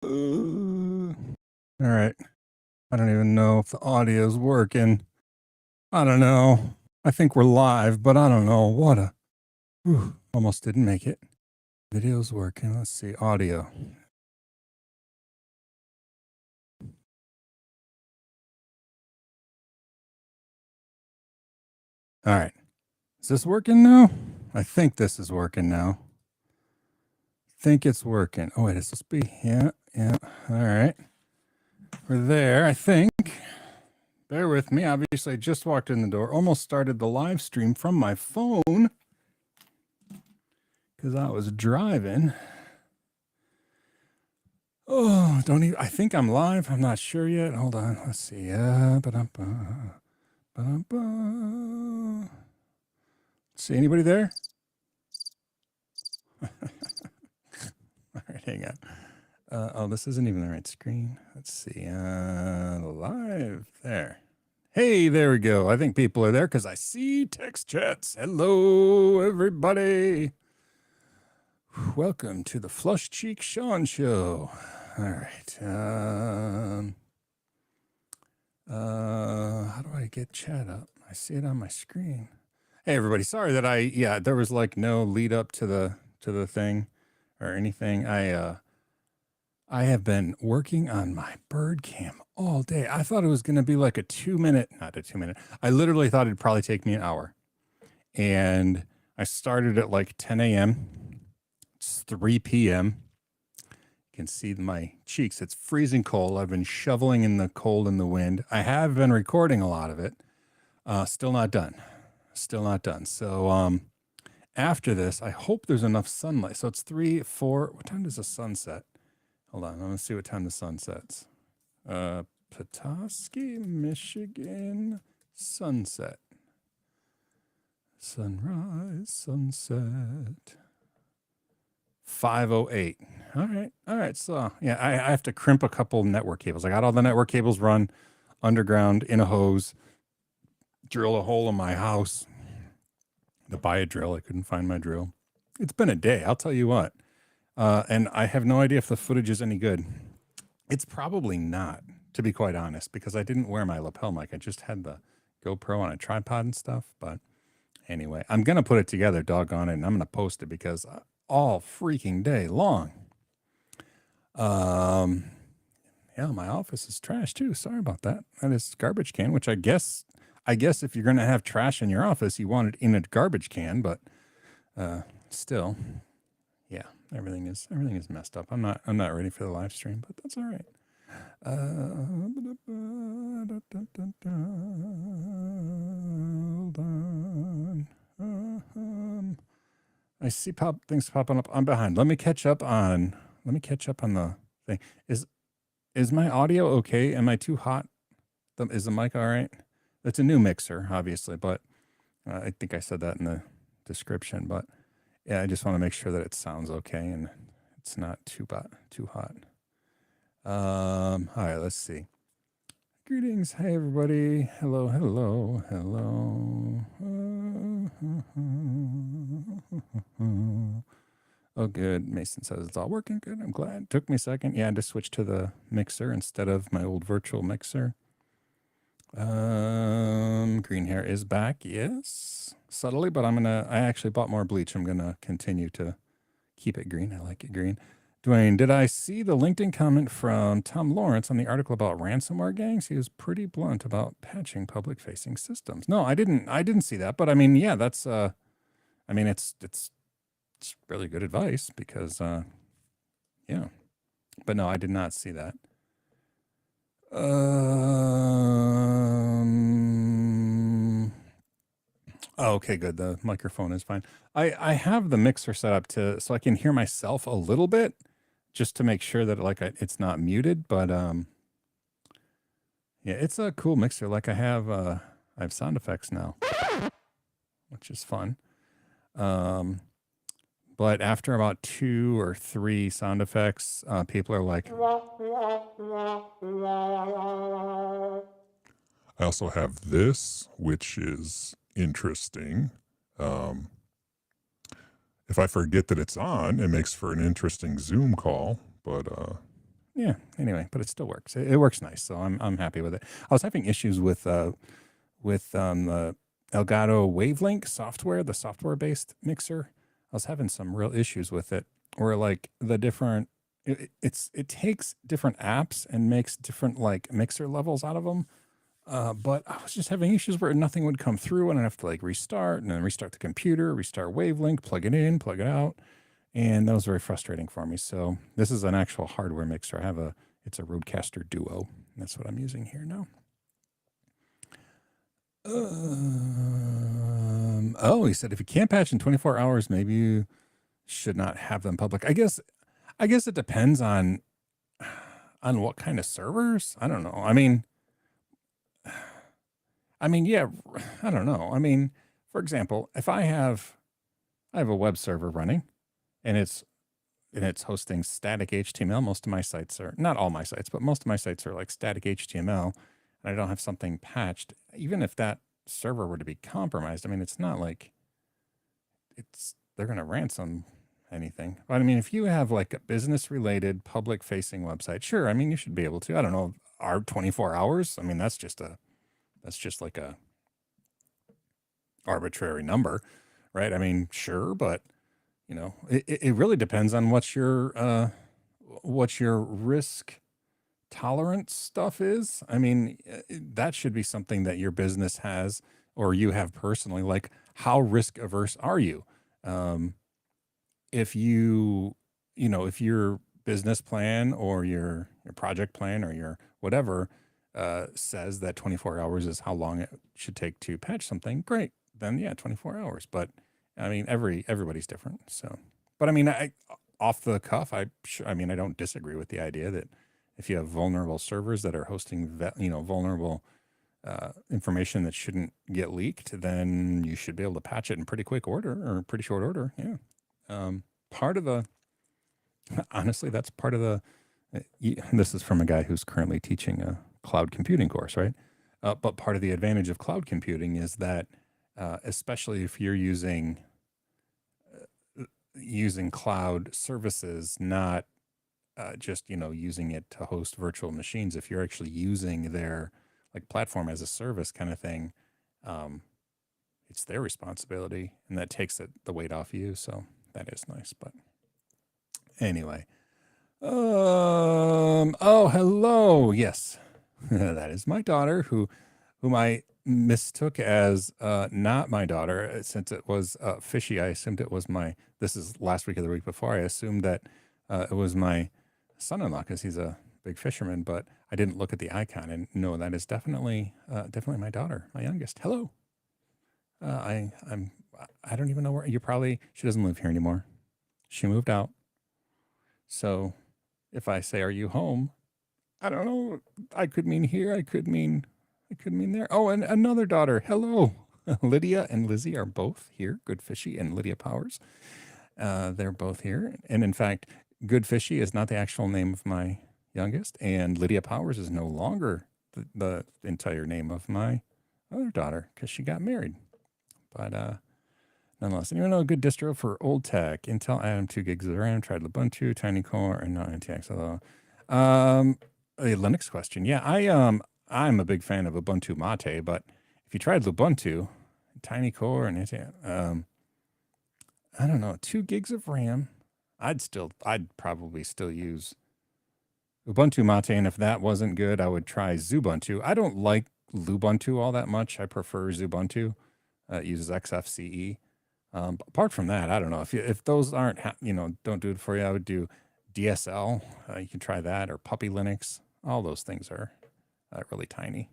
All right. I don't even know if the audio's working. I don't know. I think we're live, but I don't know. Almost didn't make it. Video's working. Let's see. Audio. All right. Is this working now? I think this is working now. Think it's working. Oh, wait. Is this be? Yeah. All right. We're there, I think. Bear with me. Obviously, I just walked in the door. Almost started the live stream from my phone because I was driving. Oh, don't even. I think I'm live. I'm not sure yet. Hold on. Let's see. See anybody there? All right, hang on. Oh, this isn't even the right screen. Let's see. Live there. Hey, there we go. I think people are there because I see text chats. Hello, everybody. Welcome to the Flush Cheek Sean Show. All right. How do I get chat up? I see it on my screen. Hey, everybody. Sorry that there was like no lead up to the thing or anything. I have been working on my bird cam all day. I thought it was going to be like not a 2 minute. I literally thought it'd probably take me an hour. And I started at like 10 a.m. It's 3 p.m. You can see my cheeks. It's freezing cold. I've been shoveling in the cold and the wind. I have been recording a lot of it. Still not done. So after this, I hope there's enough sunlight. So it's 3, 4. What time does the sun set? Hold on. I'm going to see what time the sun sets. Petoskey, Michigan, sunset. Sunrise, sunset. 5:08. All right. So yeah, I have to crimp a couple network cables. I got all the network cables run underground in a hose, drill a hole in my house to buy a drill. I couldn't find my drill. It's been a day, I'll tell you what. And I have no idea if the footage is any good. It's probably not, to be quite honest, because I didn't wear my lapel mic. I just had the GoPro on a tripod and stuff. But anyway, I'm going to put it together, doggone it, and I'm going to post it because all freaking day long. Yeah, my office is trash too. Sorry about that. That is garbage can, which I guess if you're going to have trash in your office, you want it in a garbage can, but still, yeah, everything is messed up. I'm not ready for the live stream, but that's all right. Hold on. I see things popping up. I'm behind. Let me catch up on the thing. Is my audio okay? Am I too hot? Is the mic all right? It's a new mixer, obviously, but I think I said that in the description. But yeah, I just want to make sure that it sounds okay and it's not too hot. All right, let's see. Greetings. Hey, everybody. Hello. Oh, good. Mason says it's all working good. I'm glad. Took me a second. Yeah, I just switched to the mixer instead of my old virtual mixer. Green hair is back. Yes. Subtly, but I actually bought more bleach. I'm going to continue to keep it green. I like it green. Dwayne, did I see the LinkedIn comment from Tom Lawrence on the article about ransomware gangs? He was pretty blunt about patching public-facing systems. No, I didn't see that. But I mean, yeah, that's it's really good advice because yeah. But no, I did not see that. Oh, okay, good. The microphone is fine. I have the mixer set up so I can hear myself a little bit, just to make sure that it's not muted. But yeah, it's a cool mixer. Like I have sound effects now, which is fun. But after about 2 or 3 sound effects, people are like. I also have this, which is interesting. If I forget that it's on, it makes for an interesting Zoom call. But Yeah. Anyway, but it still works. It works nice, so I'm happy with it. I was having issues with the Elgato Wavelink software, the software-based mixer. I was having some real issues with it, where like the different it takes different apps and makes different like mixer levels out of them. But I was just having issues where nothing would come through, and I'd have to like restart and then restart the computer, restart Wavelink, plug it in, plug it out, and that was very frustrating for me. So this is an actual hardware mixer. It's a Rodecaster Duo. That's what I'm using here now. Oh, he said if you can't patch in 24 hours, maybe you should not have them public. I guess it depends on what kind of servers. I don't know. Yeah, I don't know. I mean, for example, if I have a web server running and it's hosting static HTML, most of my sites are not all my sites, but most of my sites are like static HTML, and I don't have something patched, even if that server were to be compromised, I mean, it's not like they're going to ransom anything. But I mean, if you have like a business related public facing website, sure. I mean, you should be able to, I don't know, our 24 hours. I mean, that's just like a arbitrary number, right? I mean, sure, but you know, it really depends on what your risk tolerance stuff is. I mean, that should be something that your business has or you have personally. Like, how risk averse are you? Um, if if your business plan or your project plan or your whatever says that 24 hours is how long it should take to patch something, great. Then yeah, 24 hours. But I mean, everybody's different. So, but I mean, I off the cuff, I mean, I don't disagree with the idea that if you have vulnerable servers that are hosting, vulnerable information that shouldn't get leaked, then you should be able to patch it in pretty quick order or pretty short order. Yeah. Part of the, honestly, that's part of the, this is from a guy who's currently teaching a cloud computing course, right? But part of the advantage of cloud computing is that, especially if you're using cloud services, not just using it to host virtual machines. If you're actually using their like platform as a service kind of thing, um, it's their responsibility, and that takes the weight off you. So that is nice. But anyway, oh, hello. Yes, that is my daughter, whom I mistook as not my daughter, since it was fishy. I assumed it was my. This is last week or the week before. I assumed that it was my son-in-law because he's a big fisherman, but I didn't look at the icon, and no, that is definitely my daughter, my youngest. Hello. I don't even know where she doesn't live here anymore. She moved out. So if I say, "Are you home?" I don't know. I could mean here. I could mean there. Oh, and another daughter. Hello. Lydia and Lizzie are both here. Good Fishy and Lydia Powers. They're both here. And in fact, Good Fishy is not the actual name of my youngest, and Lydia Powers is no longer the entire name of my other daughter because she got married. But nonetheless, anyone know a good distro for old tech? Intel Atom, 2 gigs of RAM, tried Ubuntu, Tiny Core, and not NTX. A Linux question. Yeah, I'm a big fan of Ubuntu Mate, but if you tried Ubuntu, Tiny Core, and I don't know, 2 gigs of RAM, I'd probably still use Ubuntu Mate, and if that wasn't good, I would try Xubuntu. I don't like Lubuntu all that much. I prefer Xubuntu. It uses XFCE. Apart from that, I don't know if those aren't don't do it for you. I would do DSL. You can try that, or Puppy Linux. All those things are really tiny.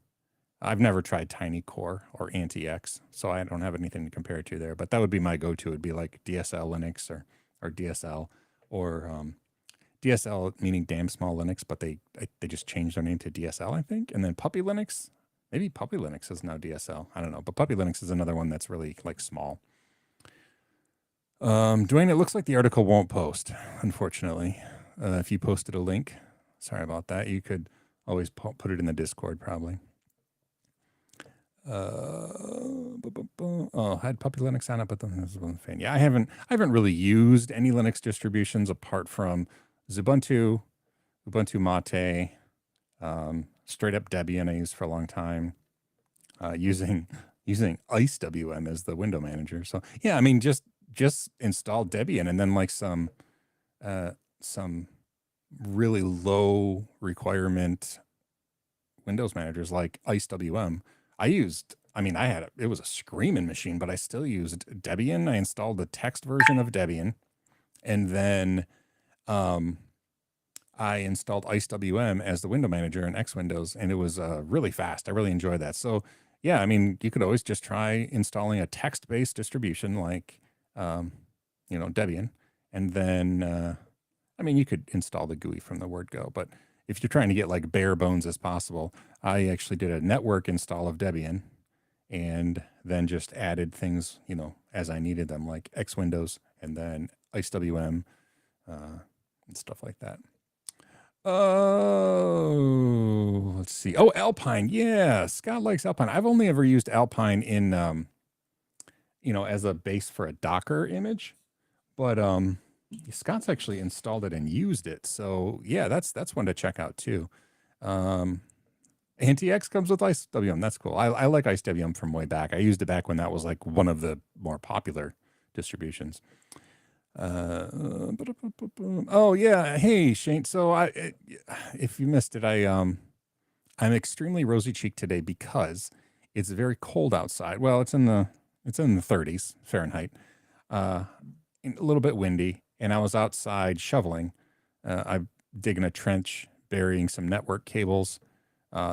I've never tried Tiny Core or AntiX, so I don't have anything to compare it to there. But that would be my go-to. Would be like DSL Linux or DSL or DSL meaning damn small Linux, but they just changed their name to DSL, I think. And then Puppy Linux, maybe Puppy Linux is now DSL. I don't know, but Puppy Linux is another one that's really like small. Dwayne, it looks like the article won't post, unfortunately. If you posted a link, sorry about that. You could always put it in the Discord, probably. I had Puppy Linux on it, but then this is one fan. Yeah, I haven't really used any Linux distributions apart from Xubuntu, Ubuntu Mate, straight up Debian I used for a long time, using IceWM as the window manager. So yeah, I mean, just install Debian and then like some really low requirement Windows managers like IceWM. It was a screaming machine, but I still used Debian. I installed the text version of Debian, and then I installed IceWM as the window manager in X Windows, and it was really fast. I really enjoyed that. So yeah, I mean, you could always just try installing a text-based distribution like, Debian, and then, you could install the GUI from the word go. But if you're trying to get like bare bones as possible, I actually did a network install of Debian, and then just added things, as I needed them, like X Windows and then IceWM and stuff like that. Oh, let's see. Oh, Alpine. Yeah, Scott likes Alpine. I've only ever used Alpine in, as a base for a Docker image, but Scott's actually installed it and used it. So yeah, that's one to check out too. NTX comes with IceWM. That's cool. I like IceWM from way back. I used it back when that was like one of the more popular distributions. Oh yeah. Hey Shane. So if you missed it, I'm extremely rosy cheeked today because it's very cold outside. Well, it's in the 30s Fahrenheit. A little bit windy, and I was outside shoveling. I'm digging a trench, burying some network cables,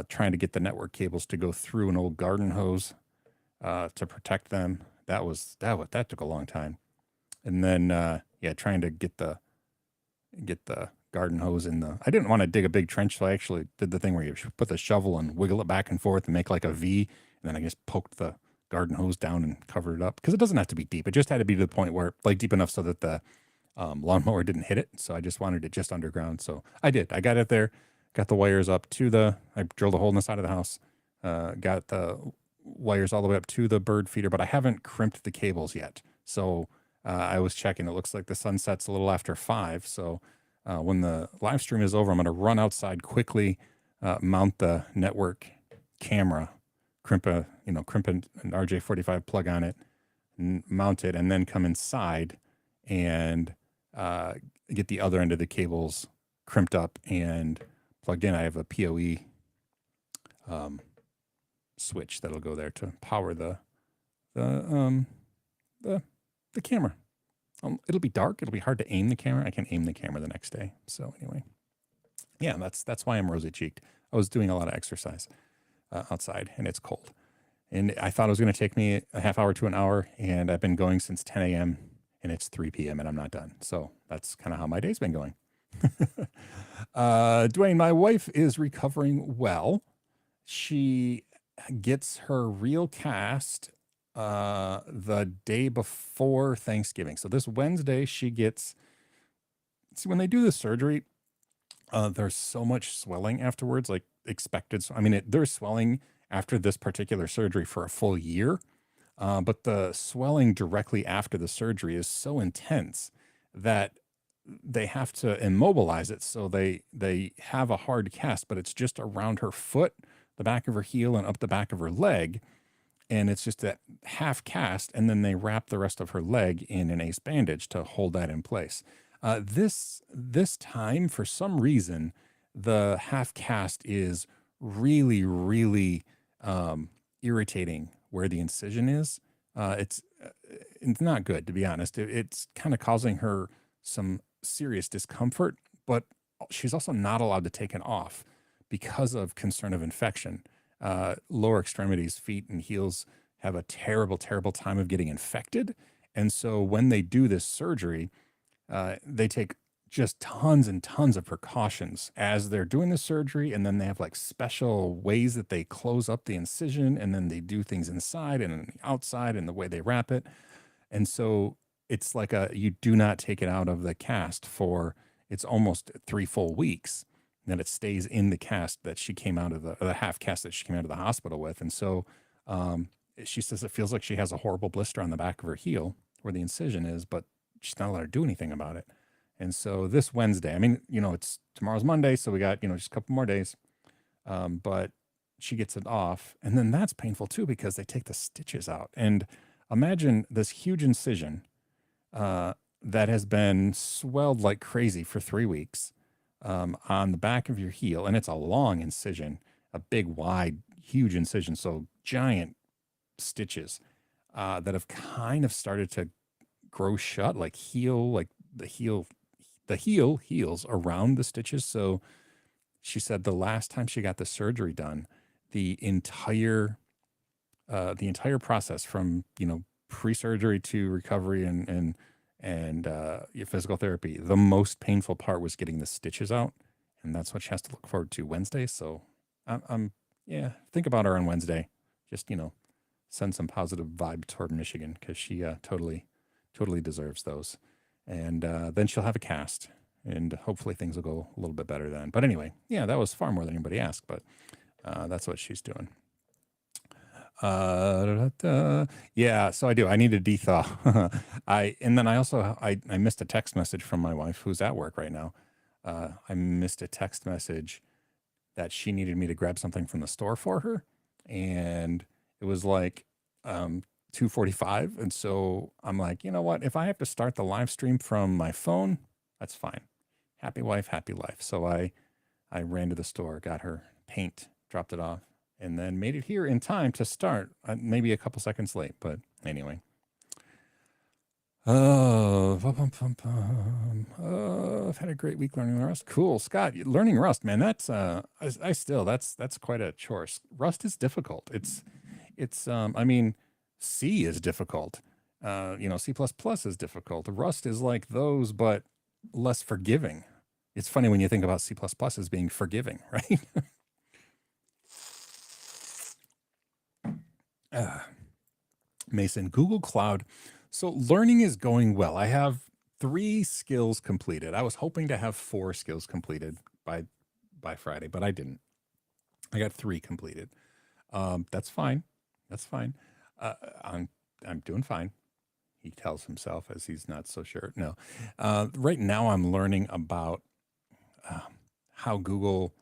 trying to get the network cables to go through an old garden hose to protect them. That took a long time. And then, trying to get the garden hose in the. I didn't want to dig a big trench, so I actually did the thing where you put the shovel and wiggle it back and forth and make like a V, and then I just poked the garden hose down and covered it up because it doesn't have to be deep. It just had to be to the point where like deep enough so that the lawnmower didn't hit it. So I just wanted it just underground. So I did. I got it there, got the wires up to I drilled a hole in the side of the house, got the wires all the way up to the bird feeder, but I haven't crimped the cables yet. So I was checking. It looks like the sun sets a little after 5. So when the live stream is over, I'm going to run outside quickly, mount the network camera, crimp an RJ45 plug on it, mount it, and then come inside and get the other end of the cables crimped up and plugged in. I have a PoE switch that'll go there to power the camera. It'll be dark. It'll be hard to aim the camera. I can aim the camera the next day. So anyway, yeah, that's why I'm rosy cheeked. I was doing a lot of exercise outside, and it's cold. And I thought it was going to take me a half hour to an hour, and I've been going since 10 a.m. and it's 3 p.m. and I'm not done. So that's kind of how my day's been going. Dwayne, my wife is recovering well. She gets her real cast the day before Thanksgiving. So this Wednesday she gets, see, when they do the surgery, there's so much swelling afterwards, like expected. So, there's swelling after this particular surgery for a full year. But the swelling directly after the surgery is so intense that they have to immobilize it. So they have a hard cast, but it's just around her foot, the back of her heel, and up the back of her leg. And it's just that half cast, and then they wrap the rest of her leg in an ace bandage to hold that in place. This time, for some reason, the half cast is really, really irritating where the incision is. It's not good, to be honest. It's kind of causing her some serious discomfort, but she's also not allowed to take it off because of concern of infection. Lower extremities, feet and heels, have a terrible, terrible time of getting infected. And so when they do this surgery, they take just tons and tons of precautions as they're doing the surgery. And then they have like special ways that they close up the incision, and then they do things inside and outside and the way they wrap it. And so it's like you do not take it out of the cast for, it's almost 3 full weeks that it stays in the cast that she came out of the half cast that she came out of the hospital with. And so she says it feels like she has a horrible blister on the back of her heel where the incision is, but she's not allowed to do anything about it. And so this Wednesday, I mean, it's tomorrow's Monday, so we got, just a couple more days. But she gets it off, and then that's painful too because they take the stitches out. And imagine this huge incision that has been swelled like crazy for 3 weeks on the back of your heel, and it's a long incision, a big, wide, huge incision, so giant stitches that have kind of started to grow shut, like the heel heals around the stitches. So she said the last time she got the surgery done, the entire process from pre-surgery to recovery and your physical therapy, the most painful part was getting the stitches out, and that's what she has to look forward to Wednesday. So I'm think about her on Wednesday. Just send some positive vibe toward Michigan because she totally deserves those. And then she'll have a cast, and hopefully things will go a little bit better then. But anyway, yeah, that was far more than anybody asked, but that's what she's doing. Yeah, so I do. I need a de-thaw. And then I missed a text message from my wife who's at work right now. I missed a text message that she needed me to grab something from the store for her, and it was like 2:45, and so I'm like, you know what? If I have to start the live stream from my phone, that's fine. Happy wife, happy life. So I ran to the store, got her paint, dropped it off, and then made it here in time to start. Maybe a couple seconds late, but anyway. Oh, I've had a great week learning Rust. Cool, Scott. Learning Rust, man. That's that's quite a chore. Rust is difficult. It's I mean, C is difficult. C++ is difficult. Rust is like those, but less forgiving. It's funny when you think about C++ as being forgiving, right? Mason, Google Cloud. So learning is going well. I have 3 skills completed. I was hoping to have 4 skills completed by Friday, but I didn't. I got 3 completed. That's fine. That's fine. I'm doing fine. He tells himself as he's not so sure. No. Right now I'm learning about how Google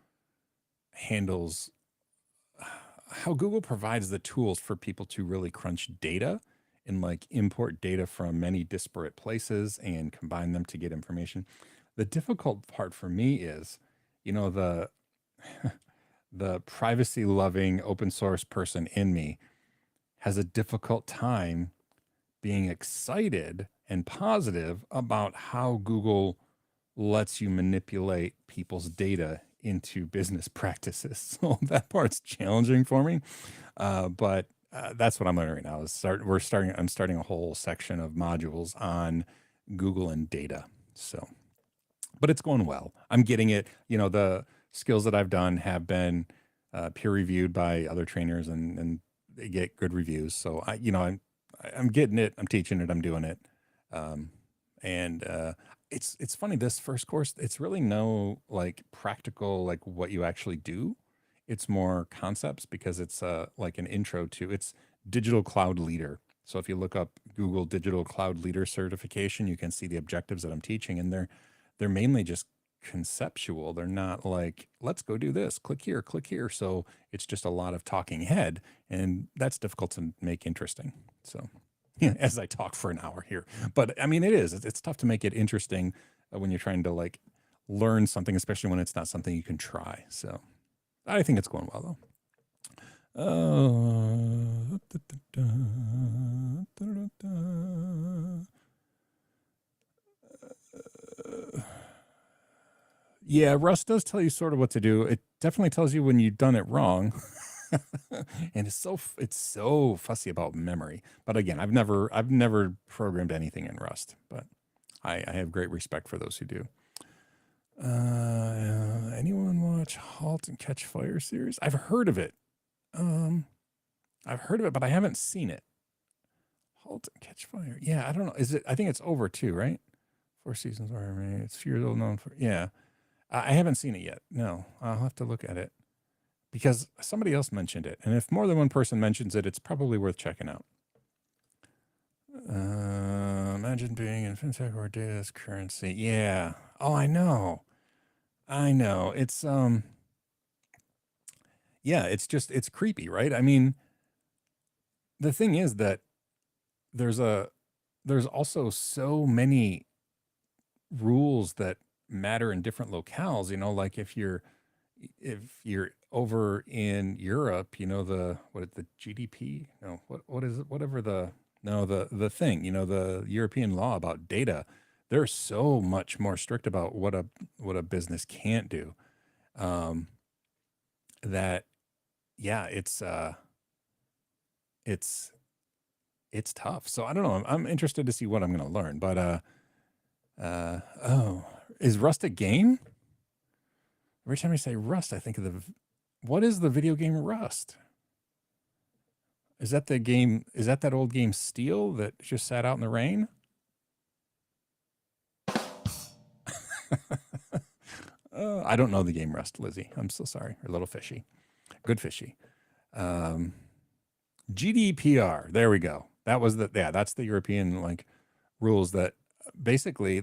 handles how Google provides the tools for people to really crunch data and like import data from many disparate places and combine them to get information. The difficult part for me is, the the privacy loving open source person in me has a difficult time being excited and positive about how Google lets you manipulate people's data into business practices. So that part's challenging for me. But that's what I'm learning right now. I'm starting a whole section of modules on Google and data. So, but it's going well. I'm getting it. The skills that I've done have been peer reviewed by other trainers, and they get good reviews. So I'm getting it. I'm teaching it. I'm doing it. It's funny, this first course, it's really no like practical, like what you actually do. It's more concepts because it's like an intro to it's Digital Cloud Leader. So if you look up Google Digital Cloud Leader certification, you can see the objectives that I'm teaching, and they're mainly just conceptual. They're not like, let's go do this, click here, click here. So it's just a lot of talking head, and that's difficult to make interesting. So as I talk for an hour here, but I mean, it's tough to make it interesting when you're trying to like learn something, especially when it's not something you can try. So I think it's going well though. Yeah, Rust does tell you sort of what to do. It definitely tells you when you've done it wrong. And it's so fussy about memory. But again, I've never programmed anything in Rust, but I have great respect for those who do. Anyone watch Halt and Catch Fire series? I've heard of it. But I haven't seen it. Halt and Catch Fire. Yeah, I don't know. I think it's over too, right? 4 seasons are made. It's few years old, known for. Yeah. I haven't seen it yet. No, I'll have to look at it because somebody else mentioned it. And if more than one person mentions it, it's probably worth checking out. imagine being in fintech where data is currency. Yeah. Oh, I know. I know. It's yeah, it's creepy, right? I mean, the thing is that there's a there's also so many rules that matter in different locales, like if you're over in Europe, the GDP, no, what is it, whatever the no the thing, the European law about data, they're so much more strict about what a business can't do. Um that yeah, it's it's tough. So I don't know. I'm interested to see what I'm going to learn, but oh, is Rust a game? Every time I say Rust, I think of what is the video game Rust? Is that the game? Is that old game Steel that just sat out in the rain? I don't know the game Rust, Lizzie. I'm so sorry. Or Little Fishy. Good Fishy. Um, GDPR. There we go. That's the European rules that basically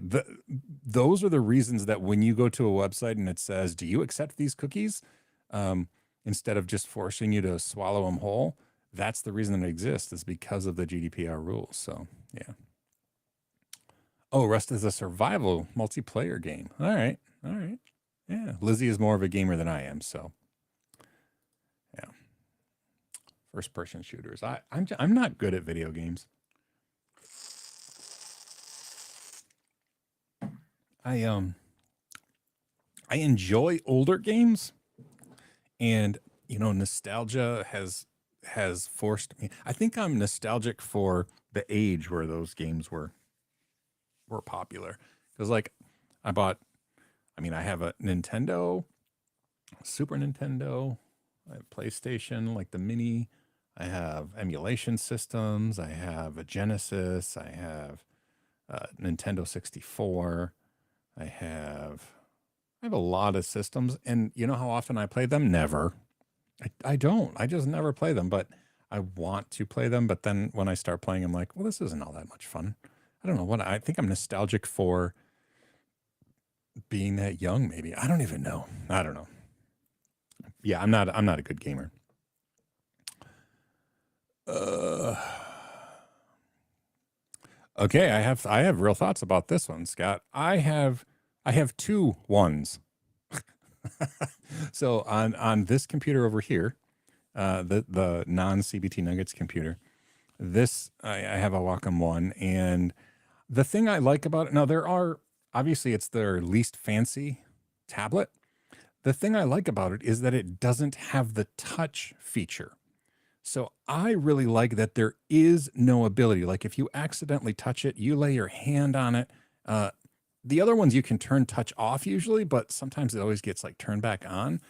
those are the reasons that when you go to a website and it says, "Do you accept these cookies?" Instead of just forcing you to swallow them whole, that's the reason it exists, is because of the GDPR rules. So yeah. Oh, Rust is a survival multiplayer game. All right. Yeah, Lizzie is more of a gamer than I am, so yeah. First person shooters. I'm not good at video games. I enjoy older games, and nostalgia has forced me. I think I'm nostalgic for the age where those games were popular, because I have a Nintendo, Super Nintendo, I have PlayStation, like the mini. I have emulation systems. I have a Genesis. I have Nintendo 64. I have a lot of systems, and you know how often I play them? Never. I don't. I just never play them, but I want to play them. But then when I start playing, I'm like, well, this isn't all that much fun. I don't know what I think. I'm nostalgic for being that young. Maybe I don't even know. I don't know. Yeah, I'm not. I'm not a good gamer. Okay, I have real thoughts about this one, Scott. I have two ones. So on this computer over here, the non CBT Nuggets computer, this I have a Wacom One, and the thing I like about it, now there are obviously it's their least fancy tablet. The thing I like about it is that it doesn't have the touch feature. So I really like that there is no ability. Like if you accidentally touch it, you lay your hand on it. The other ones you can turn touch off usually, but sometimes it always gets turned back on.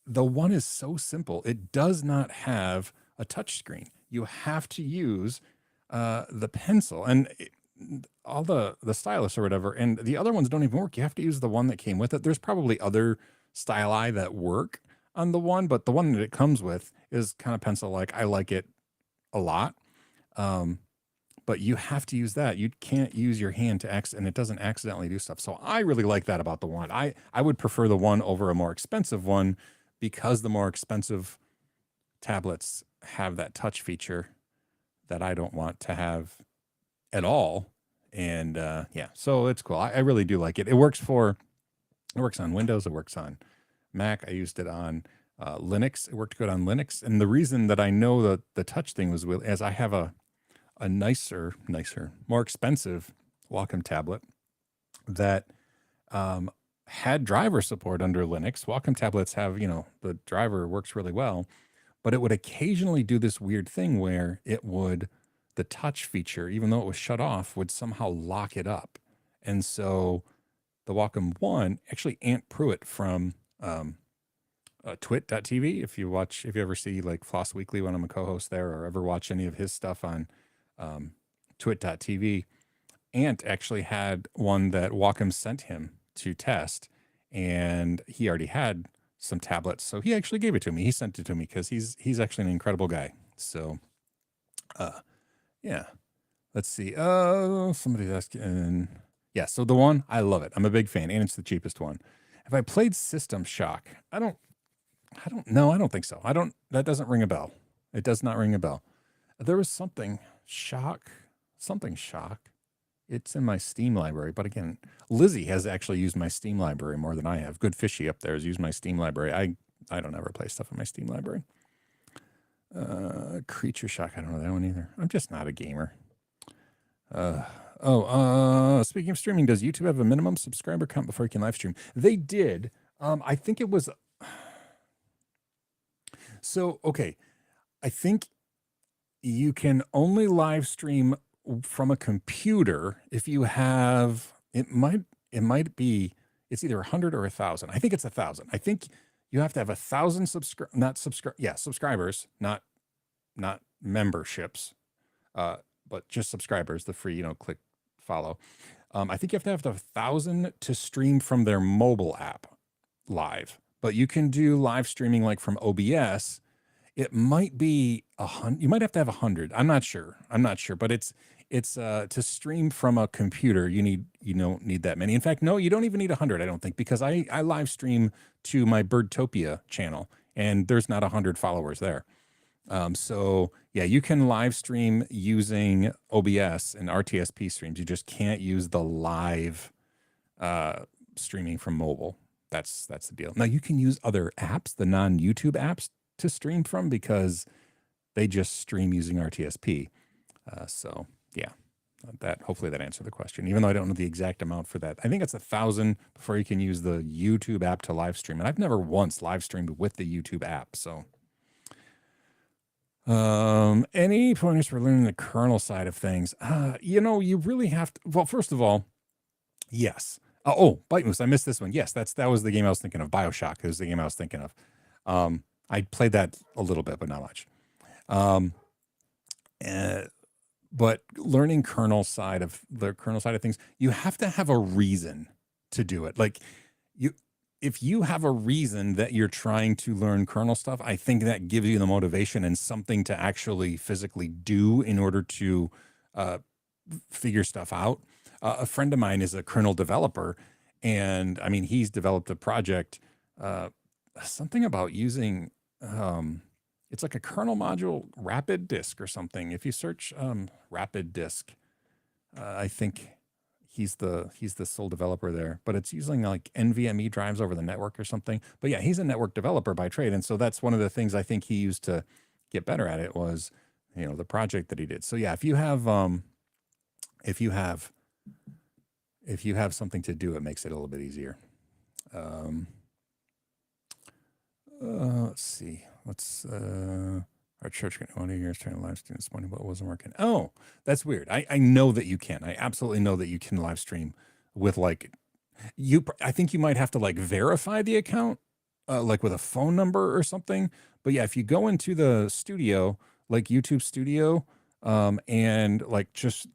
The one is so simple. It does not have a touch screen. You have to use the pencil and all the stylus or whatever. And the other ones don't even work. You have to use the one that came with it. There's probably other styli that work on the one, but the one that it comes with is kind of pencil like. I like it a lot. But you have to use that. You can't use your hand and it doesn't accidentally do stuff. So I really like that about the one. I would prefer the one over a more expensive one, because the more expensive tablets have that touch feature that I don't want to have at all. And yeah, so it's cool. I really do like it. It works on Windows. It works on Mac. I used it on Linux. It worked good on Linux. And the reason that I know that the touch thing was as I have a nicer, more expensive Wacom tablet that had driver support under Linux. Wacom tablets have, the driver works really well, but it would occasionally do this weird thing where the touch feature, even though it was shut off, would somehow lock it up. And so the Wacom One, actually Ant Pruitt from twit.tv, if you ever see Floss Weekly when I'm a co-host there, or ever watch any of his stuff on twit.tv, Ant actually had one that Wacom sent him to test, and he already had some tablets, so he actually gave it to me. He sent it to me because he's actually an incredible guy. So yeah, Let's see. Oh, somebody's asking. Yeah, so the one, I love it. I'm a big fan, and it's the cheapest one. Have I played System Shock? I don't know. I don't think so. That doesn't ring a bell. It does not ring a bell. There was something Shock. It's in my Steam library. But again, Lizzie has actually used my Steam library more than I have. Good Fishy up there has used my Steam library. I don't ever play stuff in my Steam library. Creature Shock. I don't know that one either. I'm just not a gamer. Speaking of streaming, does YouTube have a minimum subscriber count before you can live stream? They did. I think it was. So, okay. I think you can only live stream from a computer if you have, it might be, it's either 100 or 1,000. I think it's 1,000. I think you have to have 1,000 subscribers, not memberships, but just subscribers, the free, click follow. I think you have to have 1,000 to stream from their mobile app live, but you can do live streaming like from OBS. It might be 100. You might have to have 100. I'm not sure, but it's to stream from a computer. You don't need that many. In fact, no, you don't even need 100. I don't think, because I live stream to my Birdtopia channel, and there's not 100 followers there. So yeah, you can live stream using OBS and RTSP streams. You just can't use the live streaming from mobile. That's the deal. Now you can use other apps, the non-YouTube apps, to stream from, because they just stream using RTSP. So yeah, hopefully that answered the question, even though I don't know the exact amount for that. I think it's 1,000 before you can use the YouTube app to live stream. And I've never once live streamed with the YouTube app. So any pointers for learning the kernel side of things? You really have to, well, first of all, yes. Bite Moose, I missed this one. Yes, that was the game I was thinking of. BioShock is the game I was thinking of. I played that a little bit, but not much. But learning kernel side of things, you have to have a reason to do it. Like if you have a reason that you're trying to learn kernel stuff, I think that gives you the motivation and something to actually physically do in order to figure stuff out. A friend of mine is a kernel developer, and I mean, he's developed a project, something about using, it's like a kernel module, Rapid Disk or something. If you search Rapid Disk, I think he's the sole developer there, but it's using like NVMe drives over the network or something. But yeah, he's a network developer by trade, and so that's one of the things I think he used to get better at it was, the project that he did. So yeah, if you have something to do, it makes it a little bit easier. Let's see. Our church got 20 years trying to live stream this morning, but it wasn't working. Oh, that's weird. I know that you can. I absolutely know that you can live stream with I think you might have to verify the account, like with a phone number or something. But yeah, if you go into the studio, like YouTube Studio, and just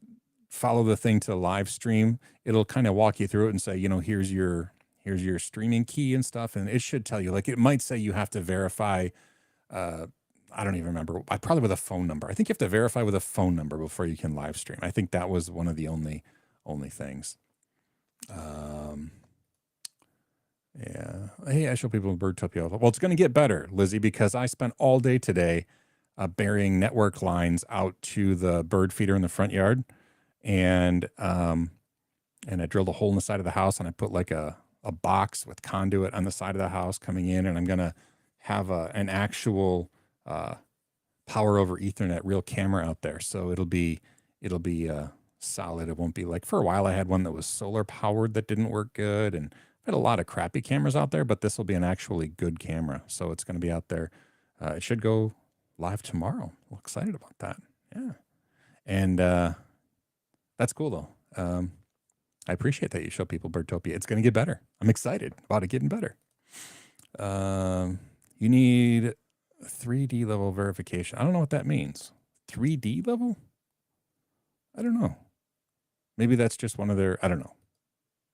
follow the thing to live stream, it'll kind of walk you through it and say, here's your streaming key and stuff. And it should tell you, it might say you have to verify, I don't even remember. Probably with a phone number. I think you have to verify with a phone number before you can live stream. I think that was one of the only things. Yeah. Hey, I show people Birdtopia. Well, it's going to get better, Lizzie, because I spent all day today burying network lines out to the bird feeder in the front yard. And I drilled a hole in the side of the house, and I put a box with conduit on the side of the house coming in, and I'm going to have an actual power over Ethernet real camera out there. So it'll be solid. It won't be for a while I had one that was solar powered that didn't work good, and I had a lot of crappy cameras out there, but this will be an actually good camera. So it's going to be out there. It should go live tomorrow. I'm excited about that. Yeah. And that's cool though. I appreciate that you show people Birdtopia. It's going to get better. I'm excited about it getting better. You need 3D level verification. I don't know what that means. 3D level? I don't know. Maybe that's just one of their, I don't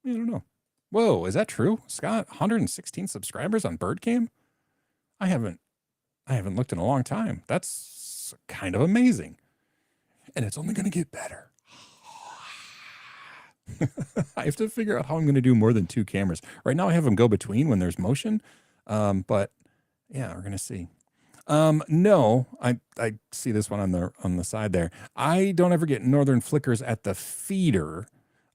know. Whoa, is that true? Scott, 116 subscribers on Birdcam? I haven't looked in a long time. That's kind of amazing. And it's only going to get better. I have to figure out how I'm going to do more than 2 cameras. Right now I have them go between when there's motion. But yeah, we're going to see. No, I see this one on the side there. I don't ever get northern flickers at the feeder.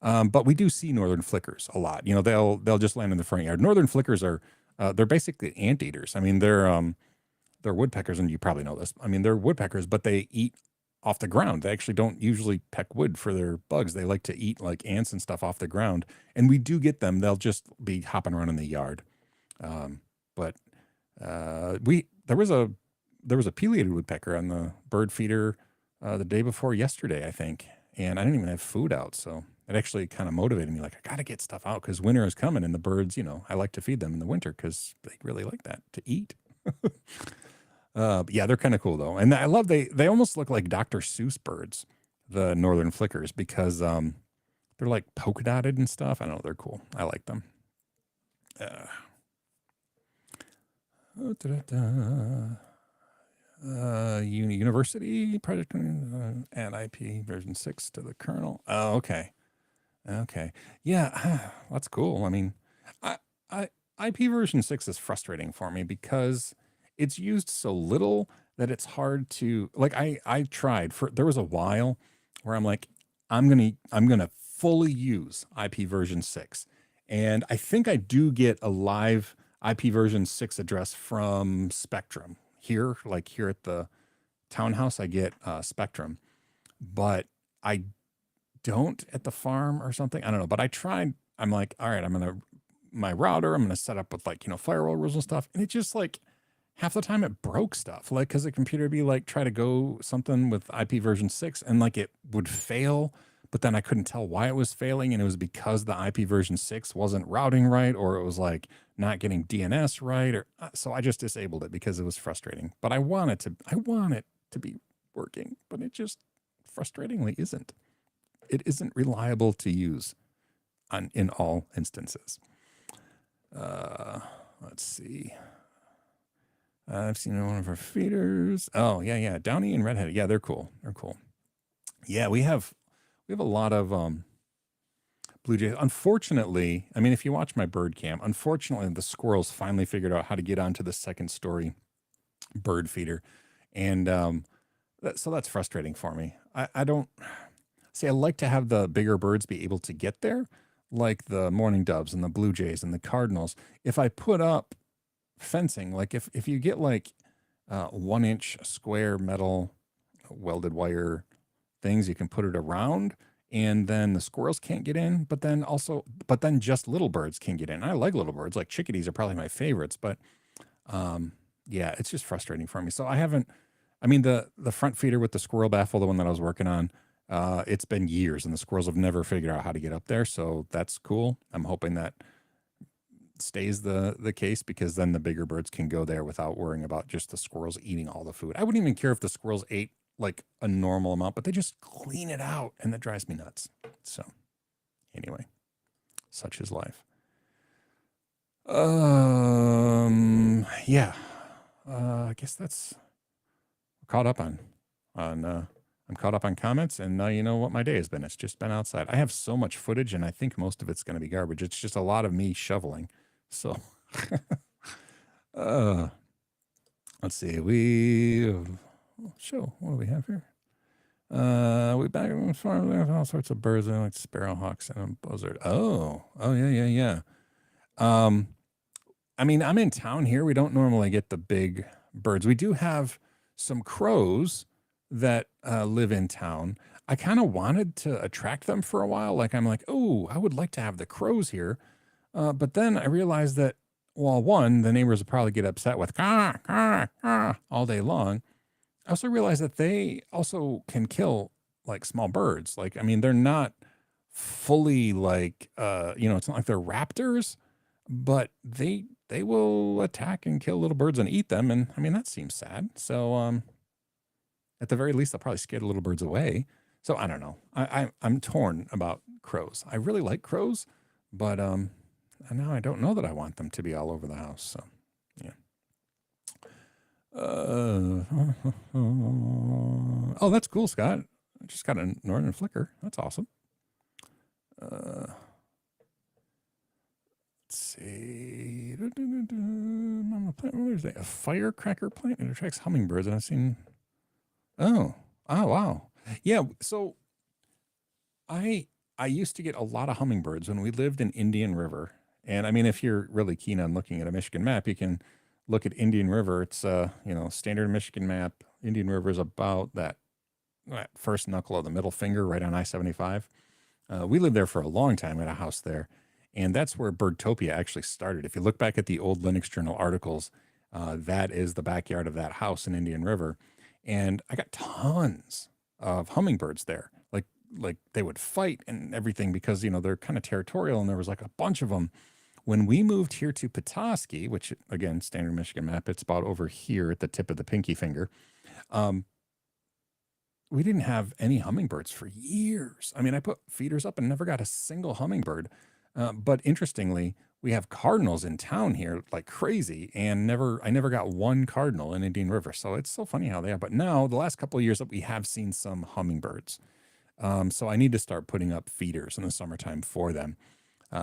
But we do see northern flickers a lot. You know, they'll just land in the front yard. Northern flickers are they're basically anteaters. I mean, they're woodpeckers, and you probably know this. I mean, they're woodpeckers, but they eat off the ground. They actually don't usually peck wood for their bugs. They like to eat like ants and stuff off the ground. And we do get them. They'll just be hopping around in the yard. But we there was a pileated woodpecker on the bird feeder the day before yesterday, I think, and I didn't even have food out, so it actually kind of motivated me. Like, I got to get stuff out because winter is coming, and the birds, you know, I like to feed them in the winter because they really like that to eat. But yeah, they're kind of cool though, and I love they almost look like Dr. Seuss birds, the northern flickers, because they're like polka dotted and stuff. I don't know, they're cool. I like them. University project add IP version 6 to the kernel. Oh, okay. Yeah, that's cool. I mean, I, I IP version 6 is frustrating for me because it's used so little that it's hard to like. I tried for there was a while where I'm like, I'm gonna fully use IP version 6, and I think I do get a live IP version 6 address from Spectrum here, like here at the townhouse. I get Spectrum, but I don't at the farm or something. I don't know, but I tried. I'm like, all right, my router, I'm gonna set up with like, you know, firewall rules and stuff. And it just like half the time it broke stuff. Like, cause the computer would be like, try to go something with IP version 6 and like it would fail, but then I couldn't tell why it was failing. And it was because the IP version 6 wasn't routing right, or it was like not getting DNS right. Or so I just disabled it because it was frustrating, but I want it to be working, but it just frustratingly isn't. It isn't reliable to use in all instances. Let's see. I've seen one of our feeders. Oh yeah, Downy and Redhead. Yeah, they're cool. Yeah, we have a lot of blue jays. Unfortunately, I mean, if you watch my bird cam, unfortunately, the squirrels finally figured out how to get onto the second story bird feeder, and so that's frustrating for me. I don't. See, I like to have the bigger birds be able to get there, like the mourning doves and the blue jays and the cardinals. If I put up fencing, like if you get like 1-inch square metal welded wire things, you can put it around, and then the squirrels can't get in, but then just little birds can get in. I like little birds, like chickadees are probably my favorites, but yeah, it's just frustrating for me. So I mean, the front feeder with the squirrel baffle, the one that I was working on, it's been years and the squirrels have never figured out how to get up there. So that's cool. I'm hoping that stays the case, because then the bigger birds can go there without worrying about just the squirrels eating all the food. I wouldn't even care if the squirrels ate like a normal amount, but they just clean it out, and that drives me nuts. So anyway, such is life. Yeah. I guess that's caught up on I'm caught up on comments, and now you know what my day has been. It's just been outside. I have so much footage, and I think most of it's going to be garbage. It's just a lot of me shoveling. So, let's see. Show what do we have here? We back on the farm. There's all sorts of birds, like sparrowhawks and a buzzard. Oh, yeah. I mean, I'm in town here. We don't normally get the big birds. We do have some crows that live in town. I kind of wanted to attract them for a while. Like, I'm like, oh, I would like to have the crows here. But then I realized that, well, one, the neighbors would probably get upset with caw, caw, caw all day long. I also realized that they also can kill like small birds. Like, I mean, they're not fully like, it's not like they're raptors, but they will attack and kill little birds and eat them. And I mean, that seems sad. So, at the very least, they'll probably scare the little birds away. So I don't know. I'm torn about crows. I really like crows, but now I don't know that I want them to be all over the house. So yeah. Oh, that's cool, Scott. I just got a northern flicker. That's awesome. let's see. Mama plant, where's that? A firecracker plant. It attracts hummingbirds. And I've seen. Oh, wow. Yeah. So I used to get a lot of hummingbirds when we lived in Indian River. And I mean, if you're really keen on looking at a Michigan map, you can look at Indian River. It's standard Michigan map. Indian River is about that first knuckle of the middle finger right on I-75. We lived there for a long time at a house there. And that's where Birdtopia actually started. If you look back at the old Linux Journal articles, that is the backyard of that house in Indian River. And I got tons of hummingbirds there. Like they would fight and everything because, they're kind of territorial, and there was like a bunch of them. When we moved here to Petoskey, which again, standard Michigan map, it's about over here at the tip of the pinky finger. We didn't have any hummingbirds for years. I mean, I put feeders up and never got a single hummingbird. But interestingly, we have cardinals in town here like crazy, and I never got one cardinal in Indian River. So it's so funny how they are. But now the last couple of years that we have seen some hummingbirds. So I need to start putting up feeders in the summertime for them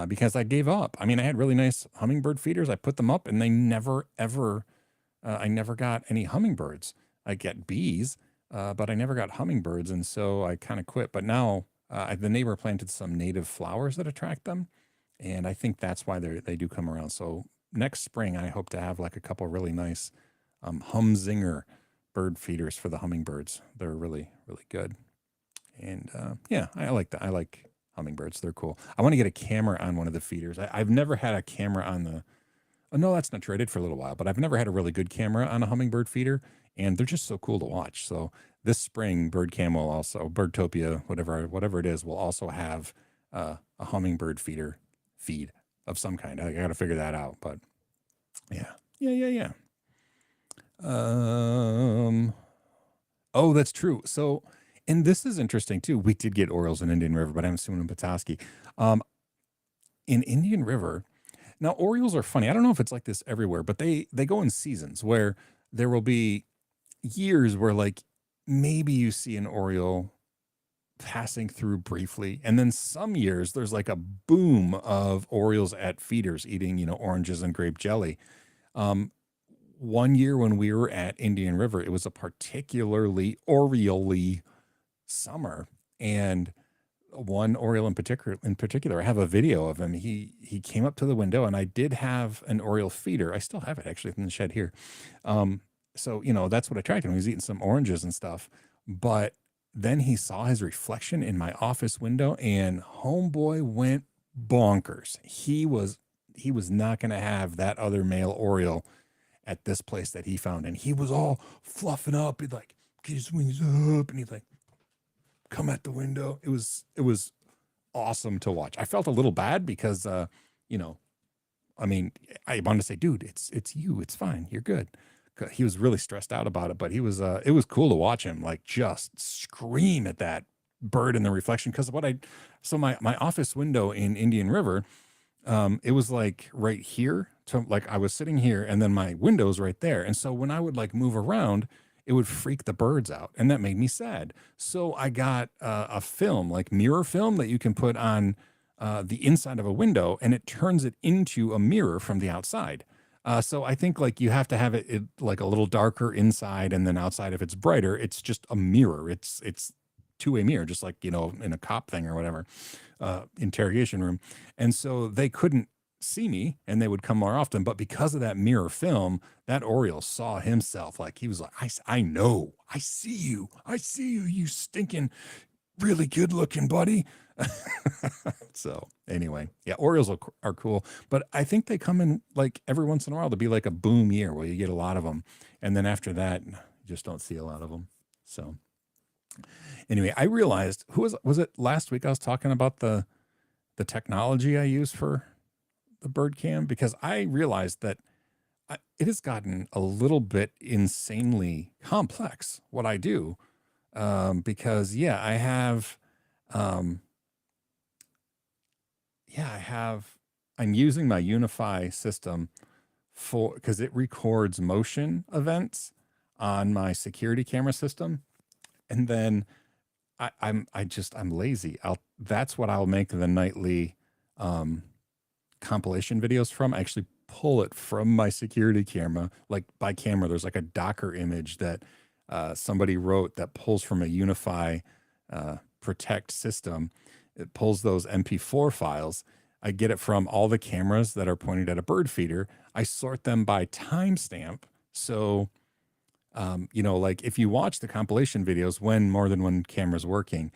because I gave up. I mean, I had really nice hummingbird feeders. I put them up and they never, ever, I never got any hummingbirds. I get bees, but I never got hummingbirds. And so I kind of quit. But now the neighbor planted some native flowers that attract them. And I think that's why they do come around. So next spring, I hope to have like a couple really nice Humzinger bird feeders for the hummingbirds. They're really, really good. And I like that. I like hummingbirds. They're cool. I want to get a camera on one of the feeders. I've never had a camera on the. Oh, no, that's not true. I did for a little while, but I've never had a really good camera on a hummingbird feeder, and they're just so cool to watch. So this spring, BirdCam will also, Birdtopia, whatever it is, will also have a hummingbird feed of some kind. I got to figure that out, but yeah. Oh, that's true. So. And this is interesting too. We did get Orioles in Indian River, but I'm assuming in Petoskey. In Indian River, now Orioles are funny. I don't know if it's like this everywhere, but they go in seasons where there will be years where like maybe you see an Oriole passing through briefly, and then some years there's like a boom of Orioles at feeders eating, oranges and grape jelly. One year when we were at Indian River, it was a particularly Oriole-y summer, and one Oriole in particular, I have a video of him. He came up to the window, and I did have an Oriole feeder. I still have it actually in the shed here. So that's what attracted him. He was eating some oranges and stuff, but then he saw his reflection in my office window, and homeboy went bonkers. He was not going to have that other male Oriole at this place that he found, and he was all fluffing up. He'd like get his wings up, and he'd like come at the window. It was awesome to watch. I felt a little bad because I mean, I wanted to say, dude, it's you, it's fine, you're good. He was really stressed out about it, but he was it was cool to watch him like just scream at that bird in the reflection. Because my office window in Indian River, it was like right here. So like I was sitting here, and then my window's right there. And so when I would like move around, it would freak the birds out, and that made me sad. So I got a film, like mirror film, that you can put on the inside of a window, and it turns it into a mirror from the outside. So I think like you have to have it like a little darker inside, and then outside, if it's brighter, it's just a mirror. It's two-way mirror, just like in a cop thing or whatever, interrogation room. And so they couldn't see me, and they would come more often. But because of that mirror film, that Oriole saw himself. Like he was like, I know, I see you, you stinking really good looking buddy. So anyway, yeah, Orioles are cool, but I think they come in like every once in a while to be like a boom year where you get a lot of them, and then after that, you just don't see a lot of them. So anyway, I realized was it last week I was talking about the technology I use for the bird cam, because I realized that it has gotten a little bit insanely complex what I do, because I have I'm using my Unify system because it records motion events on my security camera system, and then I'm lazy. That's what I'll make the nightly um compilation videos from. I actually pull it from my security camera. Like by camera, there's like a Docker image that somebody wrote that pulls from a Unify Protect system. It pulls those MP4 files. I get it from all the cameras that are pointed at a bird feeder. I sort them by timestamp. So, like if you watch the compilation videos when more than one camera's working,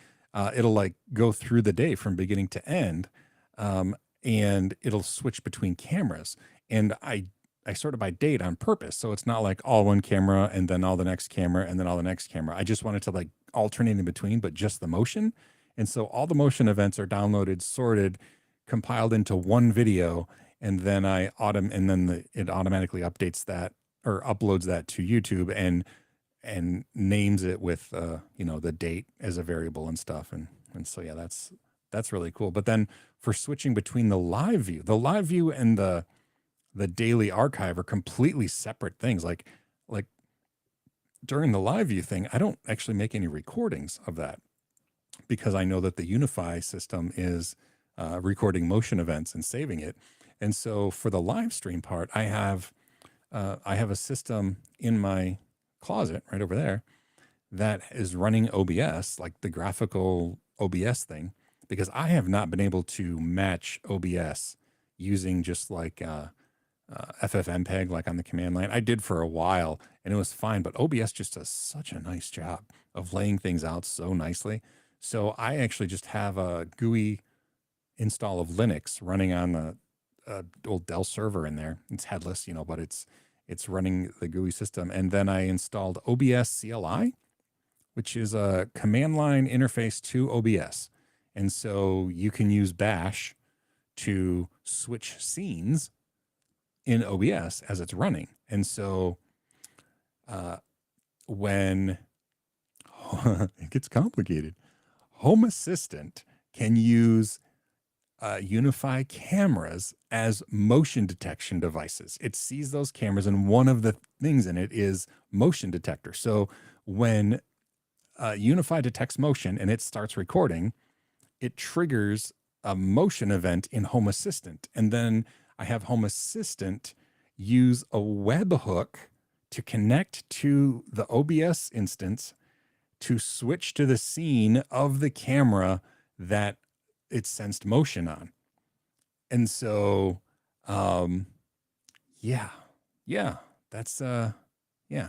it'll like go through the day from beginning to end. Um, and it'll switch between cameras. And I sort it by date on purpose. So it's not like all one camera and then all the next camera and then all the next camera. I just wanted to like alternate in between, but just the motion. And so all the motion events are downloaded, sorted, compiled into one video, and then it automatically updates that or uploads that to YouTube and names it with the date as a variable and stuff. And so yeah, that's really cool. But then for switching between the live view and the daily archive are completely separate things. Like during the live view thing, I don't actually make any recordings of that because I know that the Unify system is recording motion events and saving it. And so for the live stream part, I have a system in my closet right over there that is running OBS, like the graphical OBS thing, because I have not been able to match OBS using just like FFmpeg, like on the command line. I did for a while and it was fine, but OBS just does such a nice job of laying things out so nicely. So I actually just have a GUI install of Linux running on the old Dell server in there. It's headless, but it's running the GUI system. And then I installed OBS CLI, which is a command line interface to OBS. And so you can use Bash to switch scenes in OBS as it's running. And so when it gets complicated, Home Assistant can use Unify cameras as motion detection devices. It sees those cameras, and one of the things in it is motion detector. So when Unify detects motion and it starts recording, it triggers a motion event in Home Assistant. And then I have Home Assistant use a webhook to connect to the OBS instance to switch to the scene of the camera that it sensed motion on. And so, yeah, that's, yeah.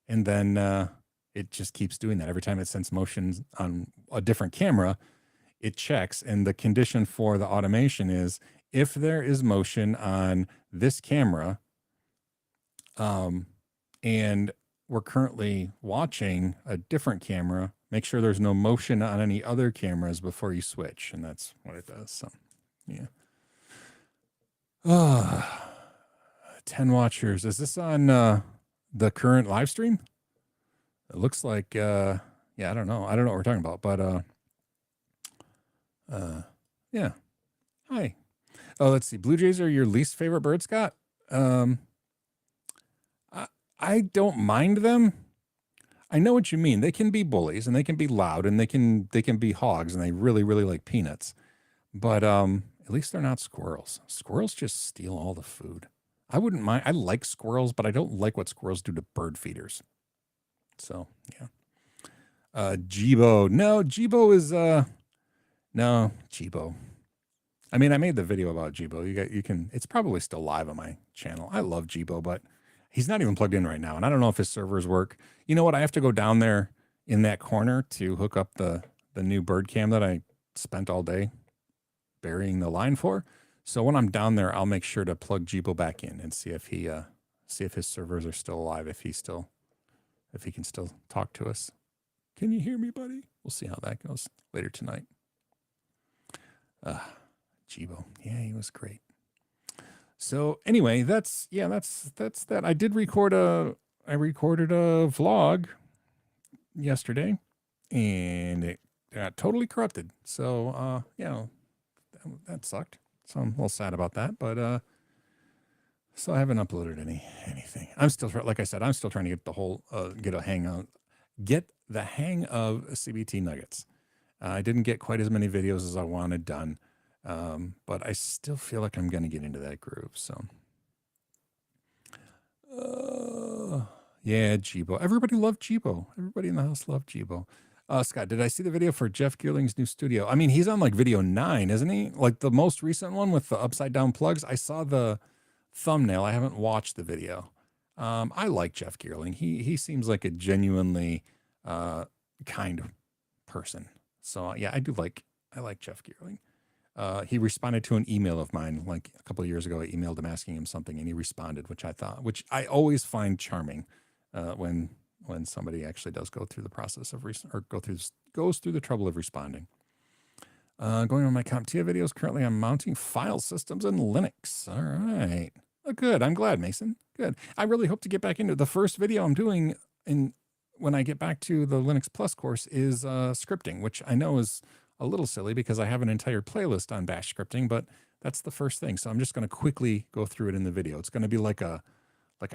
And then it just keeps doing that. Every time it senses motion on a different camera, it checks. And the condition for the automation is if there is motion on this camera, and we're currently watching a different camera, make sure there's no motion on any other cameras before you switch. And that's what it does. So, yeah. 10 watchers. Is this on the current live stream? It looks like, yeah, I don't know. I don't know what we're talking about, but yeah. Hi. Oh, let's see. Blue Jays are your least favorite bird, Scott? I don't mind them. I know what you mean. They can be bullies and they can be loud and they can be hogs and they really, really like peanuts. But at least they're not squirrels. Squirrels just steal all the food. I wouldn't mind. I like squirrels, but I don't like what squirrels do to bird feeders. So, yeah. Jibo. No, Jibo is no, Jibo. I mean, I made the video about Jibo. You can it's probably still live on my channel. I love Jibo, but he's not even plugged in right now. And I don't know if his servers work. You know what? I have to go down there in that corner to hook up the new bird cam that I spent all day burying the line for. So when I'm down there, I'll make sure to plug Jibo back in and see if his servers are still alive, if he can still talk to us. Can you hear me, buddy? We'll see how that goes later tonight. Jibo. Yeah, he was great. So anyway, that's that. I recorded a vlog yesterday and it got totally corrupted. So that sucked. So I'm a little sad about that, but so I haven't uploaded anything. I'm still, like I said, I'm still trying to get the whole get a hang get the hang of CBT nuggets. I didn't get quite as many videos as I wanted done, but I still feel like I'm going to get into that groove. So, yeah, Jibo. Everybody loved Jibo. Everybody in the house loved Jibo. Scott, did I see the video for Jeff Geerling's new studio? I mean, he's on like video 9, isn't he? Like the most recent one with the upside down plugs. I saw the thumbnail. I haven't watched the video. I like Jeff Geerling. He seems like a genuinely kind person. So yeah, I like Jeff Geerling. He responded to an email of mine like a couple of years ago. I emailed him asking him something, and he responded, which I always find charming when somebody actually does go through the process of goes through the trouble of responding. Going on my CompTIA videos, currently I'm mounting file systems in Linux. All right. Oh, good. I'm glad, Mason. Good. I really hope to get back into the first video I'm doing when I get back to the Linux Plus course is scripting, which I know is a little silly because I have an entire playlist on bash scripting, but that's the first thing. So I'm just going to quickly go through it in the video. It's going to be like a